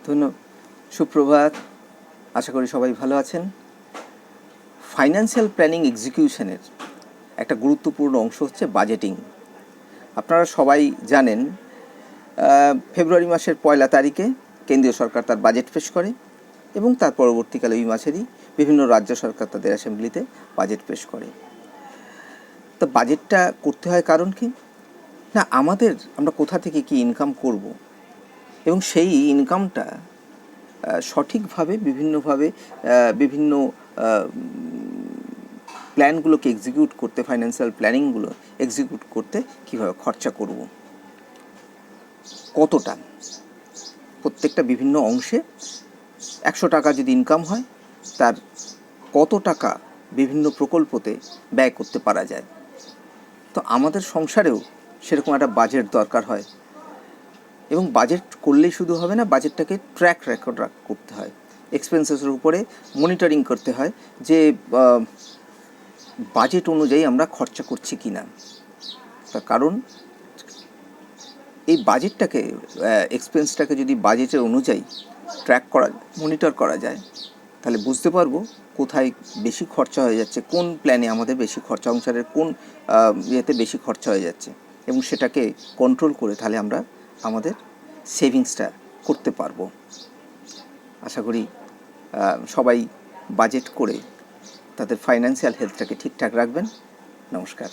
ধন্যবাদ। সুপ্রভাত। আশা করি সবাই ভালো আছেন। ফাইন্যান্সিয়াল প্ল্যানিং এক্সিকিউশনের একটা গুরুত্বপূর্ণ অংশ হচ্ছে বাজেটিং। আপনারা সবাই জানেন ফেব্রুয়ারি মাসের 1 তারিখে কেন্দ্রীয় সরকার তার বাজেট পেশ করে এবং তার পরবর্তীকালে ওই মাসেরই বিভিন্ন রাজ্য সরকার তাদের অ্যাসেম্বলিতে বাজেট পেশ করে। তো বাজেটটা করতে হয় কারণ কি না, আমরা কোথা থেকে কি ইনকাম করব এবং সেই ইনকামটা সঠিকভাবে বিভিন্ন প্ল্যানগুলোকে এক্সিকিউট করতে, ফাইন্যান্সিয়াল প্ল্যানিংগুলো এক্সিকিউট করতে কীভাবে খরচা করব, কতটা, প্রত্যেকটা বিভিন্ন অংশে 100 টাকা যদি ইনকাম হয় তার কত টাকা বিভিন্ন প্রকল্পতে ব্যয় করতে পারা যায়। তো আমাদের সংসারেও সেরকম একটা বাজেট দরকার হয় এবং বাজেট করলেই শুধু হবে না, বাজেটটাকে ট্র্যাক রেকর্ড করতে হয়, এক্সপেন্সেসের উপরে মনিটরিং করতে হয় যে বাজেট অনুযায়ী আমরা খরচা করছি কি না। তার কারণ এই বাজেটটাকে, এক্সপেন্সটাকে যদি বাজেটের অনুযায়ী মনিটর করা যায় তাহলে বুঝতে পারবো কোথায় বেশি খরচা হয়ে যাচ্ছে, কোন প্ল্যানে আমাদের বেশি খরচা, সংসারের কোন ইয়েতে বেশি খরচা হয়ে যাচ্ছে, এবং সেটাকে কন্ট্রোল করে তাহলে আমরা আমাদের সেভিংসটা করতে পারবো। আশা করি সবাই বাজেট করে তাদের ফাইন্যান্সিয়াল হেলথটাকে ঠিকঠাক রাখবেন। নমস্কার।